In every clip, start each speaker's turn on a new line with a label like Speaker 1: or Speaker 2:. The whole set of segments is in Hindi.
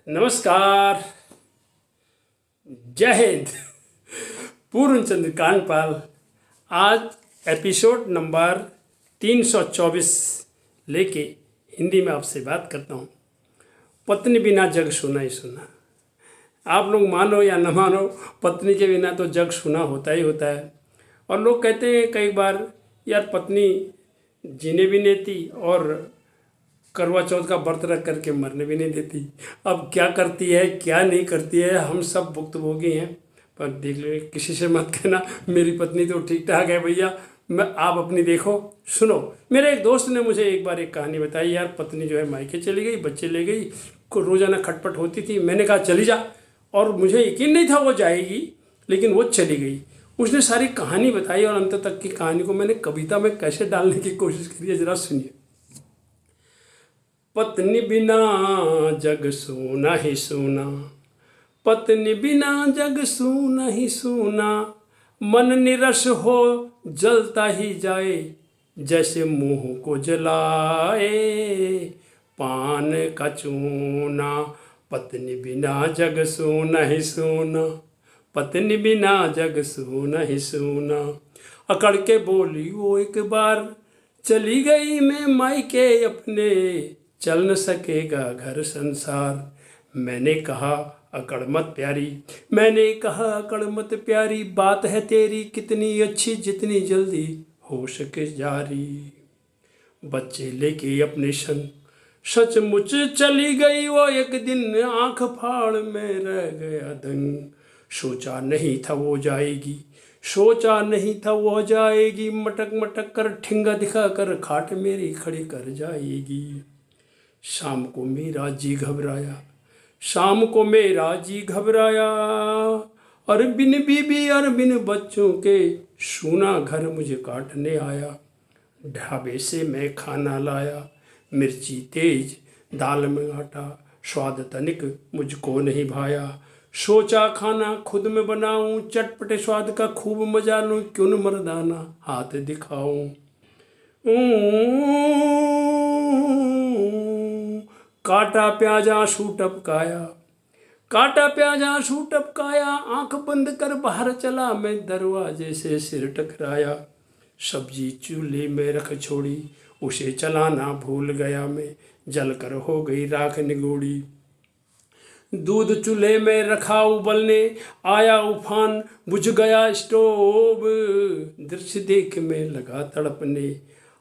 Speaker 1: नमस्कार। जय हिंद। पूर्णचंद्र कांडपाल आज एपिसोड नंबर 324 लेके हिंदी में आपसे बात करता हूँ। पत्नी बिना जग सुना ही सुना। आप लोग मानो या न मानो, पत्नी के बिना तो जग सुना होता ही होता है। और लोग कहते हैं कई बार, यार पत्नी जीने भी नहीं देती और करवा चौथ का व्रत रख करके मरने भी नहीं देती। अब क्या करती है क्या नहीं करती है, हम सब भुक्तभोगी हैं। पर देख लो, किसी से मत कहना मेरी पत्नी तो ठीक ठाक है भैया। आप अपनी देखो सुनो। मेरे एक दोस्त ने मुझे एक बार एक कहानी बताई, यार पत्नी जो है मायके चली गई, बच्चे ले गई, को रोज़ाना खटपट होती थी। मैंने कहा चली जा, और मुझे यकीन नहीं था वो जाएगी, लेकिन वो चली गई। उसने सारी कहानी बताई और अंत तक की कहानी को मैंने कविता में कैसे डालने की कोशिश करी है, ज़रा सुनिए। पत्नी बिना जग सूना ही सूना, पत्नी बिना जग सूना ही सूना, मन निरस हो जलता ही जाए, जैसे मुंह को जलाए पान का चूना। पत्नी बिना जग सूना ही सूना, पत्नी बिना जग सूना ही सूना। अकड़ के बोली वो एक बार, चली गई मैं मायके अपने, चल न सकेगा घर संसार। मैंने कहा अकड़ मत प्यारी, मैंने कहा अकड़ मत प्यारी, बात है तेरी कितनी अच्छी, जितनी जल्दी हो सके जारी। बच्चे लेके अपने संग सचमुच चली गई वो एक दिन, आंख फाड़ में रह गया दंग। सोचा नहीं था वो जाएगी, सोचा नहीं था वो जाएगी, मटक मटक कर ठिंगा दिखा कर खाट मेरी खड़ी कर जाएगी। शाम को मेरा जी घबराया, शाम को मेरा जी घबराया, और बिन बीबी और बिन बच्चों के सूना घर मुझे काटने आया। ढाबे से मैं खाना लाया, मिर्ची तेज दाल में आटा, स्वाद तनिक मुझको नहीं भाया। सोचा खाना खुद में बनाऊं, चटपटे स्वाद का खूब मजा लूं, क्यों न मर्दाना हाथ दिखाऊं। काटा प्याज आंसू टपकाया, काटा प्याज आंसू टपकाया, आंख बंद कर बाहर चला मैं, दरवाजे से सिर टकराया। सब्जी चूल्हे में रख छोड़ी, उसे चलाना भूल गया मैं, जलकर हो गई राख निगोड़ी। दूध चूल्हे में रखा उबलने, आया उफान बुझ गया स्टोव, दृश्य देख में लगा तड़पने।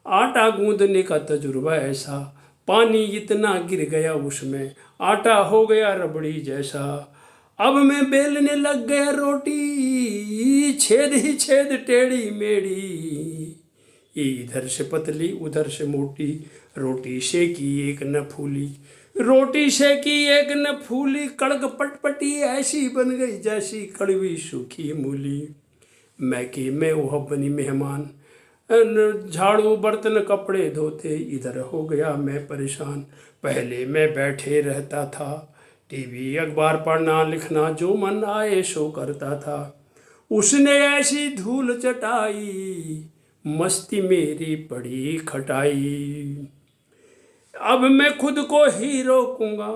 Speaker 1: आटा गूंदने का तजुर्बा ऐसा, पानी इतना गिर गया उसमें, आटा हो गया रबड़ी जैसा। अब मैं बेलने लग गया रोटी, छेद ही छेद टेढ़ी मेढ़ी, इधर से पतली उधर से मोटी, रोटी सेकी एक न फूली, रोटी सेकी एक न फूली, कड़क पटपटी ऐसी बन गई जैसी कड़वी सूखी मूली। मैके में वह बनी मेहमान, झाड़ू बर्तन कपड़े धोते, इधर हो गया मैं परेशान। पहले मैं बैठे रहता था, टीवी अखबार पढ़ना लिखना जो मन आए सो करता था। उसने ऐसी धूल चटाई, मस्ती मेरी पड़ी खटाई। अब मैं खुद को ही रोकूंगा,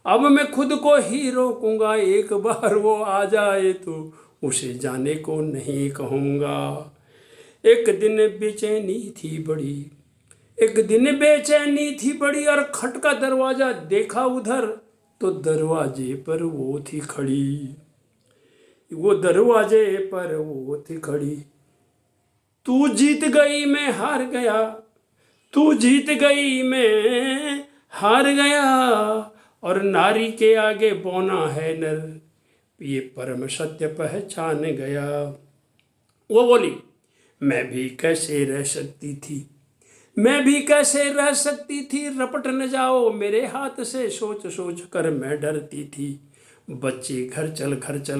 Speaker 1: अब मैं खुद को ही रोकूंगा, एक बार वो आ जाए तो उसे जाने को नहीं कहूँगा। एक दिन बेचैनी थी बड़ी, एक दिन बेचैनी थी बड़ी, और खटका दरवाजा देखा उधर तो दरवाजे पर वो थी खड़ी, वो दरवाजे पर वो थी खड़ी। तू जीत गई मैं हार गया, तू जीत गई मैं हार गया, और नारी के आगे बौना है नर, ये परम सत्य पहचान गया। वो बोली मैं भी कैसे रह सकती थी, मैं भी कैसे रह सकती थी, रपट न जाओ मेरे हाथ से, सोच सोच कर मैं डरती थी। बच्चे घर चल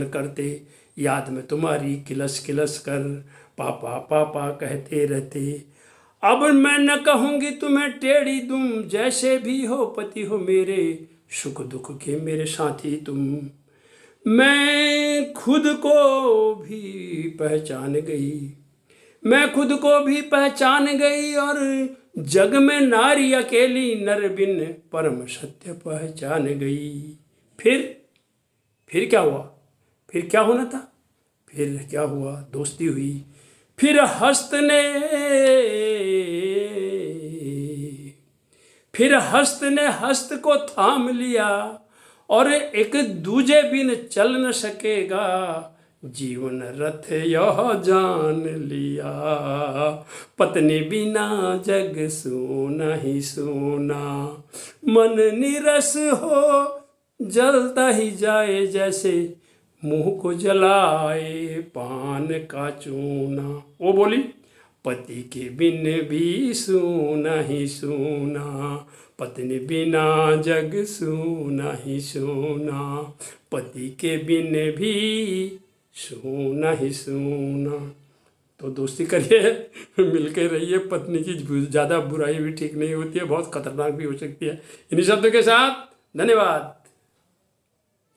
Speaker 1: करते, याद में तुम्हारी किलस किलस कर, पापा पापा कहते रहते। अब मैं न कहूँगी तुम्हें टेढ़ी तुम, जैसे भी हो पति हो मेरे, सुख दुख के मेरे साथी तुम। मैं खुद को भी पहचान गई, मैं खुद को भी पहचान गई, और जग में नारी अकेली नर बिन परम सत्य पहचान गई। फिर क्या हुआ? फिर क्या होना था? फिर क्या हुआ? दोस्ती हुई। फिर हस्त ने हस्त को थाम लिया, और एक दूजे बिन चल न सकेगा, जीवन रथ यह जान लिया। पत्नी बिना जग सूना ही सूना, मन निरस हो जलता ही जाए, जैसे मुंह को जलाए पान का चूना। वो बोली, पति के बिन भी सूना ही सूना, पत्नी बिना जग सूना ही सूना, पति के बिन भी सूना ही सूना। तो दोस्ती करिए, मिलकर रहिए। पत्नी की ज़्यादा बुराई भी ठीक नहीं होती है, बहुत खतरनाक भी हो सकती है। इन्हीं शब्दों के साथ धन्यवाद।